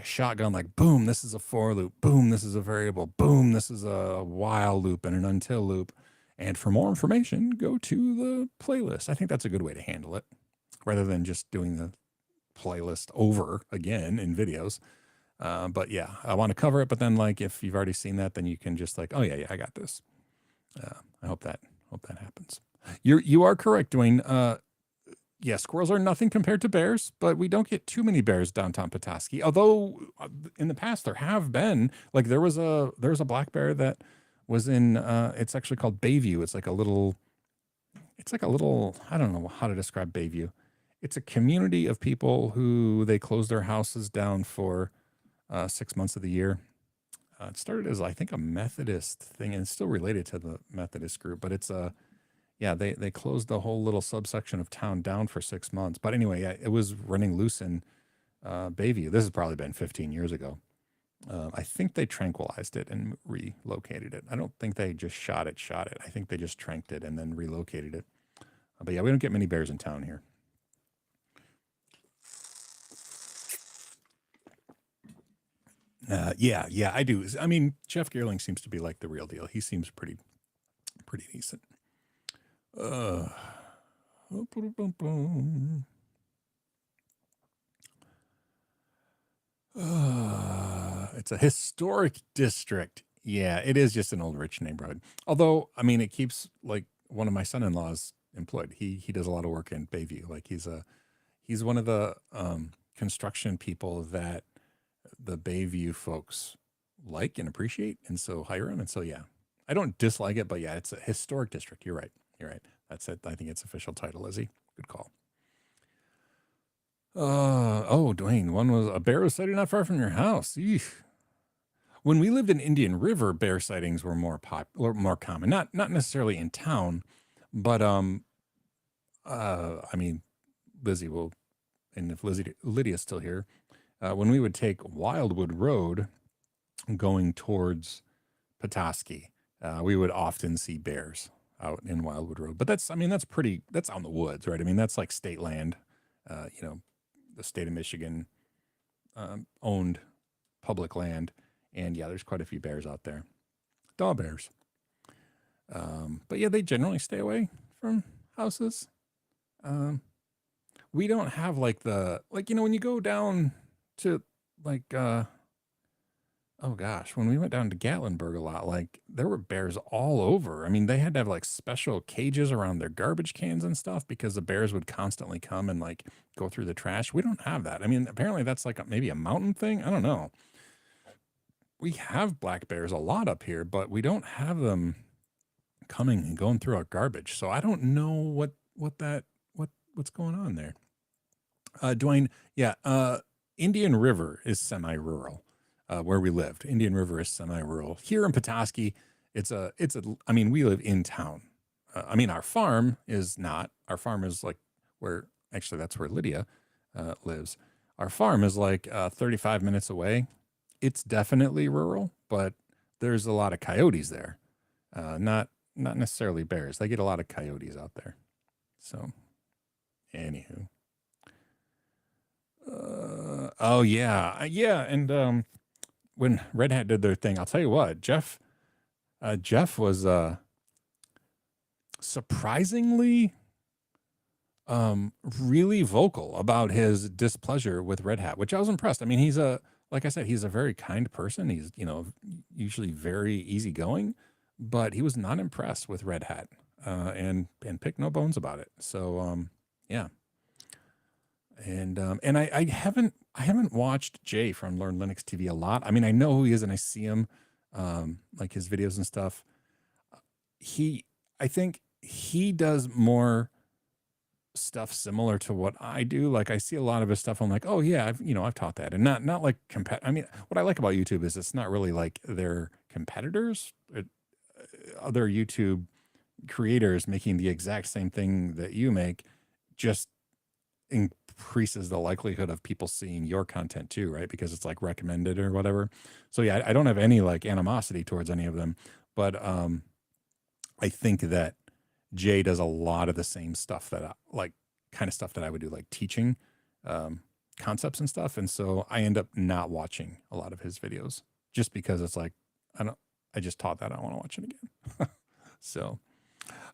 shotgun, like boom, this is a for loop, boom, this is a variable, boom, this is a while loop and an until loop. And for more information, go to the playlist. I think that's a good way to handle it rather than just doing the playlist over again in videos. But yeah, I want to cover it. But then like, if you've already seen that, then you can just like, oh yeah, I got this. I hope that happens. You are correct, Dwayne. Yeah, squirrels are nothing compared to bears, but we don't get too many bears downtown Petoskey. Although in the past there have been, like there was a black bear that was in it's actually called Bayview. It's like a little, I don't know how to describe Bayview. It's a community of people who they close their houses down for 6 months of the year. It started as I think a Methodist thing, and it's still related to the Methodist group, but it's they closed the whole little subsection of town down for 6 months. But anyway, it was running loose in Bayview. This has probably been 15 years ago. I think they tranquilized it and relocated it. I don't think they just shot it. I think they just tranked it and then relocated it. But yeah, we don't get many bears in town here. Yeah, I do. I mean, Jeff Geerling seems to be like the real deal. He seems pretty decent. It's a historic district. Yeah, it is just an old rich neighborhood. Although, I mean, it keeps like one of my son-in-laws employed. He does a lot of work in Bayview. Like he's one of the construction people that the Bayview folks like and appreciate, and so hire him. And so yeah, I don't dislike it, but yeah, it's a historic district. You're right. That's it. I think its official title, Lizzie. Good call. Dwayne, one was a bear was sighted not far from your house. Eesh. When we lived in Indian River, bear sightings were more common. Not necessarily in town, but I mean, Lizzie will, and if Lydia's still here, when we would take Wildwood Road going towards Petoskey, we would often see bears out in Wildwood Road. But that's out in the woods, right? I mean, that's like state land, the state of Michigan owned public land. And yeah, there's quite a few bears out there. Dog bears. But yeah, they generally stay away from houses. We don't have like when you go down to like, when we went down to Gatlinburg a lot, like there were bears all over. I mean, they had to have like special cages around their garbage cans and stuff because the bears would constantly come and like go through the trash. We don't have that. I mean, apparently that's like maybe a mountain thing. I don't know. We have black bears a lot up here, but we don't have them coming and going through our garbage. So I don't know what's going on there. Dwayne, yeah, Indian River is semi-rural. Where we lived, Indian River is semi-rural. Here in Petoskey, we live in town. Our farm is not. Our farm is like that's where Lydia lives. Our farm is like 35 minutes away. It's definitely rural, but there's a lot of coyotes there. Not necessarily bears. They get a lot of coyotes out there. So, anywho. And when Red Hat did their thing, I'll tell you what, Jeff Jeff was surprisingly really vocal about his displeasure with Red Hat, which I was impressed. I mean, like I said, he's a very kind person. He's, usually very easygoing, but he was not impressed with Red Hat, and picked no bones about it. So, yeah. And I haven't watched Jay from Learn Linux TV a lot. I mean, I know who he is and I see him, like his videos and stuff. I think he does more stuff similar to what I do. Like I see a lot of his stuff. I'm like, oh yeah, I've taught that, and not like I mean, what I like about YouTube is it's not really like they're competitors. Other YouTube creators making the exact same thing that you make, just increases the likelihood of people seeing your content too, right? Because it's like recommended or whatever. So yeah, I don't have any like animosity towards any of them, but I think that Jay does a lot of the same stuff that kind of stuff that I would do, like teaching concepts and stuff. And so I end up not watching a lot of his videos just because it's like, I just taught that. I don't want to watch it again. So,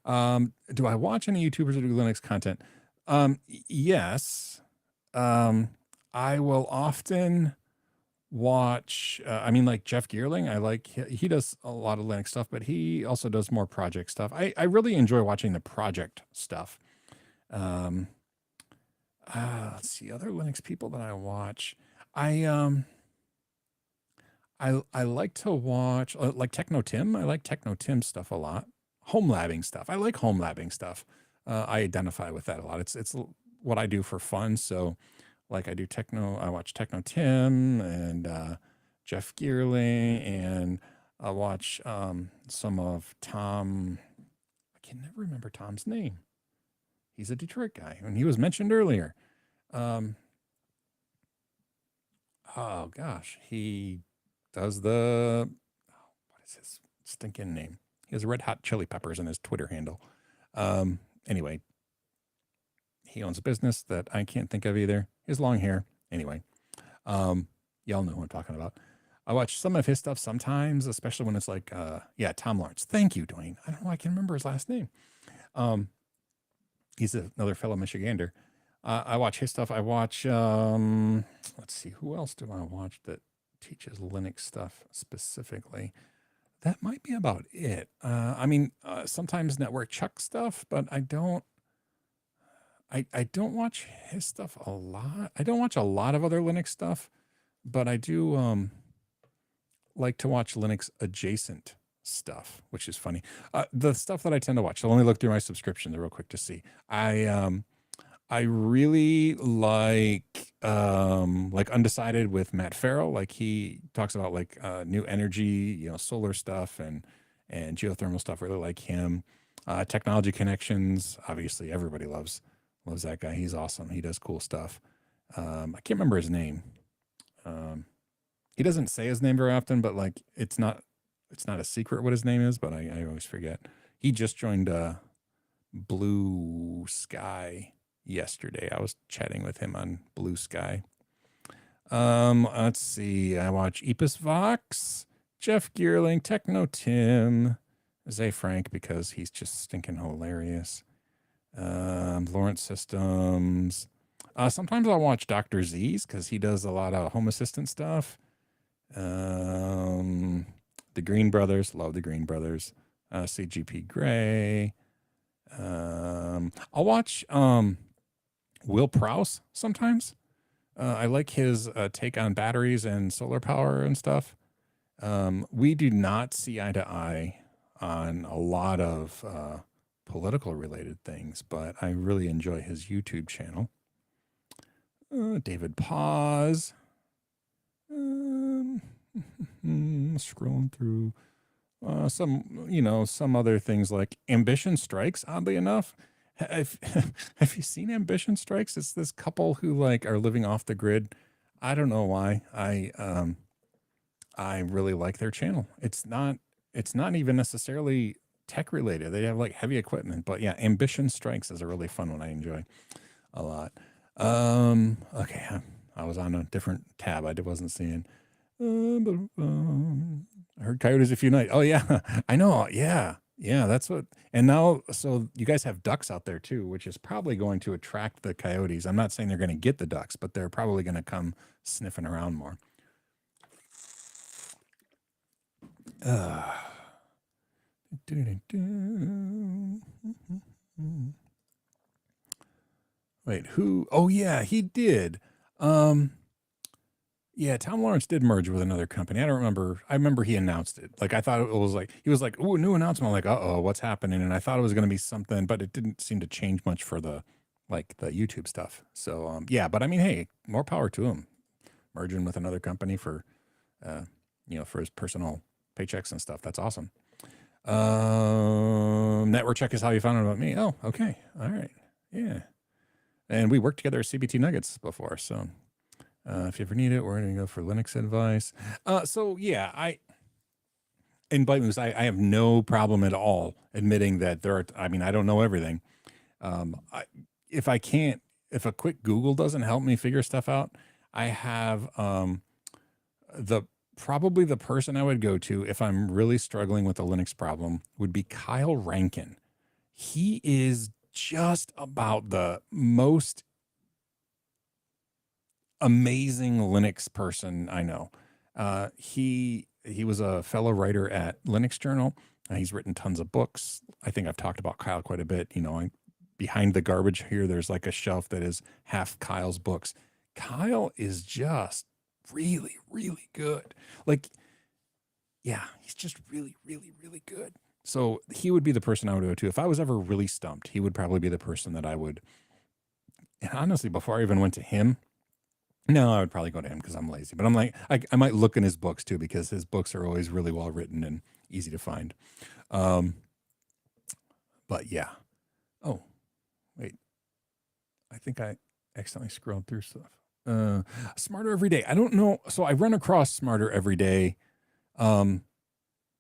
do I watch any YouTubers that do Linux content? Yes. I will often watch, I mean, like Jeff Geerling. He does a lot of Linux stuff, but he also does more project stuff. I really enjoy watching the project stuff. Let's see, other Linux people that I watch. I like to watch like Techno Tim. I like Techno Tim stuff a lot. Home labbing stuff. I like home labbing stuff. I identify with that a lot. It's what I do for fun. So like I watch Techno Tim and Jeff Geerling, and I watch some of Tom. I can never remember Tom's name. He's a Detroit guy, and he was mentioned earlier. Oh gosh, he does what is his stinking name? He has Red Hot Chili Peppers in his Twitter handle. Anyway, he owns a business that I can't think of either. His long hair. Anyway, y'all know who I'm talking about. I watch some of his stuff sometimes, especially when it's like, Tom Lawrence. Thank you, Dwayne. I don't know. I can remember his last name. He's another fellow Michigander. I watch his stuff. I watch, let's see, who else do I watch that teaches Linux stuff specifically? That might be about it. I mean, sometimes Network Chuck stuff, but I don't watch his stuff a lot. I don't watch a lot of other Linux stuff, but I do like to watch Linux adjacent stuff, which is funny. The stuff that I tend to watch, so let me look through my subscriptions real quick to see. I really like Undecided with Matt Farrell. Like he talks about like new energy, solar stuff and geothermal stuff. Really like him. Technology Connections, obviously everybody loves that guy. He's awesome. He does cool stuff. I can't remember his name. He doesn't say his name very often, but like it's not a secret what his name is, but I always forget. He just joined Blue Sky yesterday. I was chatting with him on Blue Sky. Let's see. I watch Epos Vox, Jeff Geerling, Techno Tim, Zay Frank because he's just stinking hilarious. Lawrence Systems. Sometimes I'll watch Dr. Z's because he does a lot of Home Assistant stuff. The Green Brothers, love the Green Brothers. CGP Grey. I'll watch Will Prowse sometimes. I like his take on batteries and solar power and stuff. We do not see eye to eye on a lot of political related things, but I really enjoy his YouTube channel. David Paz. Scrolling through some other things like Ambition Strikes. Oddly enough, have you seen Ambition Strikes? It's this couple who like are living off the grid. I don't know why. I really like their channel. It's not even necessarily tech related. They have like heavy equipment, but yeah, Ambition Strikes is a really fun one. I enjoy a lot. Okay, I was on a different tab. I wasn't seeing. I heard coyotes a few nights. Oh yeah, I know. Yeah, yeah. That's what. And now, so you guys have ducks out there too, which is probably going to attract the coyotes. I'm not saying they're going to get the ducks, but they're probably going to come sniffing around more. Wait, who? Oh yeah, he did. Yeah, Tom Lawrence did merge with another company. I don't remember. I remember he announced it. Like I thought it was like he was like, "Ooh, new announcement." I'm like, "Uh-oh, what's happening?" And I thought it was going to be something, but it didn't seem to change much for the YouTube stuff. So yeah, but I mean, hey, more power to him. Merging with another company for for his personal paychecks and stuff. That's awesome. Network check is how you found out about me. Oh, okay. All right. Yeah. And we worked together at CBT Nuggets before, so if you ever need it, we're going to go for Linux advice. So yeah, in Byte Moves, I have no problem at all admitting that there are. I mean, I don't know everything. If a quick Google doesn't help me figure stuff out, I have probably the person I would go to if I'm really struggling with a Linux problem would be Kyle Rankin. He is just about the most amazing Linux person I know. He was a fellow writer at Linux Journal. He's written tons of books. I think I've talked about Kyle quite a bit. Behind the garbage here, there's like a shelf that is half Kyle's books. Kyle is just really, really good. Like, yeah, he's just really, really, really good. So he would be the person I would go to. If I was ever really stumped, he would probably be the person that I would. And honestly, before I even went to him, no, I would probably go to him because I'm lazy. But I'm like, I might look in his books too, because his books are always really well written and easy to find. But yeah. Oh, wait. I think I accidentally scrolled through stuff. Smarter Every Day. I don't know. So I run across Smarter Every Day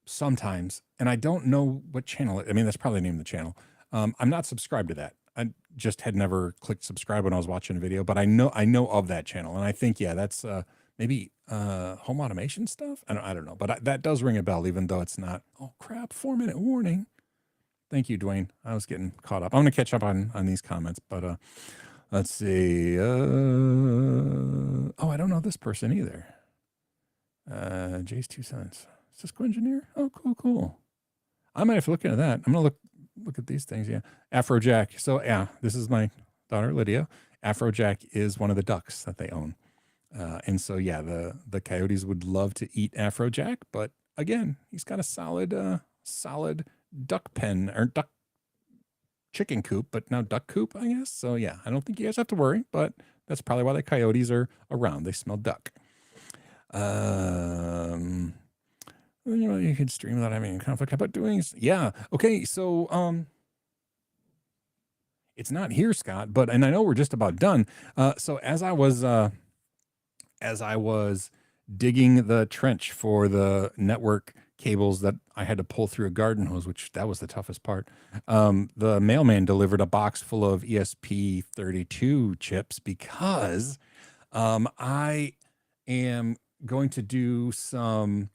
sometimes, and I don't know what channel. I mean, that's probably the name of the channel. I'm not subscribed to that. I just had never clicked subscribe when I was watching a video, but I know of that channel, and I think that's maybe home automation stuff. I don't know, but that does ring a bell, even though it's not. Oh crap! 4-minute warning. Thank you, Dwayne. I was getting caught up. I'm gonna catch up on these comments, but let's see. Oh, I don't know this person either. Jay's 2 cents. Cisco engineer. Oh, cool. I might have to look into that. I'm gonna look at these things. Yeah, Afrojack. So yeah, this is my daughter Lydia. Afrojack is one of the ducks that they own, and so yeah, the coyotes would love to eat Afrojack, but again, he's got a solid duck pen or duck chicken coop, but now duck coop, I guess. So yeah, I don't think you guys have to worry, but that's probably why the coyotes are around. They smell duck. You could stream without having a conflict. How about doing? Yeah. Okay. So, it's not here, Scott, and I know we're just about done. So as I was digging the trench for the network cables that I had to pull through a garden hose, which that was the toughest part. The mailman delivered a box full of ESP32 chips because I am going to do some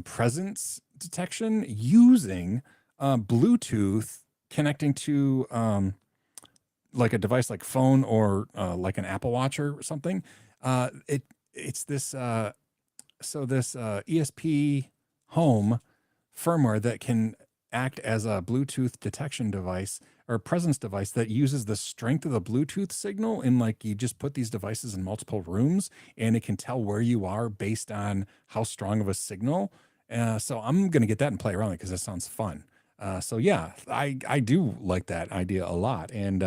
presence detection using Bluetooth, connecting to like a device like phone or like an Apple Watch or something. It's this ESP Home firmware that can act as a Bluetooth detection device or presence device that uses the strength of the Bluetooth signal. And like you just put these devices in multiple rooms and it can tell where you are based on how strong of a signal. So I'm going to get that and play around with it because that sounds fun. So yeah, I do like that idea a lot. And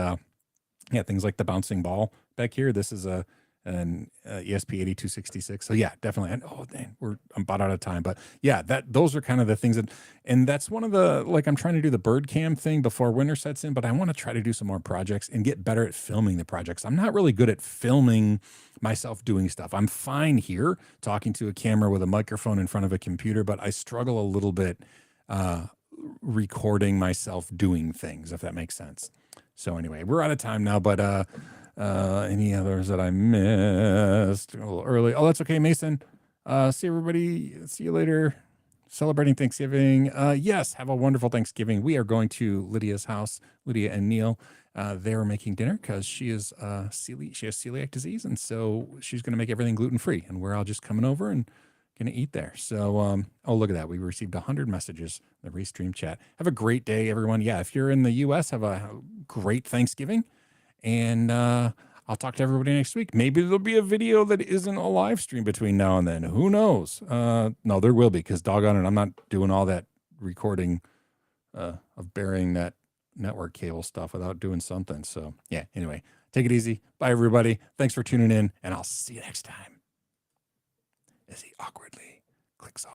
yeah, things like the bouncing ball back here. This is an ESP8266. So yeah, definitely. And oh, dang, I'm about out of time, but yeah, those are kind of the things and that's one of the, like, I'm trying to do the bird cam thing before winter sets in, but I want to try to do some more projects and get better at filming the projects. I'm not really good at filming myself doing stuff. I'm fine here talking to a camera with a microphone in front of a computer, but I struggle a little bit recording myself doing things, if that makes sense. So anyway, we're out of time now, but any others that I missed a little early? Oh, that's okay, Mason. See everybody. See you later. celebrating Thanksgiving. Yes, have a wonderful Thanksgiving. We are going to Lydia's house, Lydia and Neil. They're making dinner because she is she has celiac disease, and so she's going to make everything gluten free. And we're all just coming over and going to eat there. So, oh, look at that. We received 100 messages in the Restream chat. Have a great day, everyone. Yeah, if you're in the U.S., have a great Thanksgiving. And I'll talk to everybody next week. Maybe there'll be a video that isn't a live stream between now and then. Who knows? No, there will be, because doggone it, I'm not doing all that recording of burying that network cable stuff without doing something. So, yeah, anyway, take it easy. Bye, everybody. Thanks for tuning in, and I'll see you next time. As he awkwardly clicks off.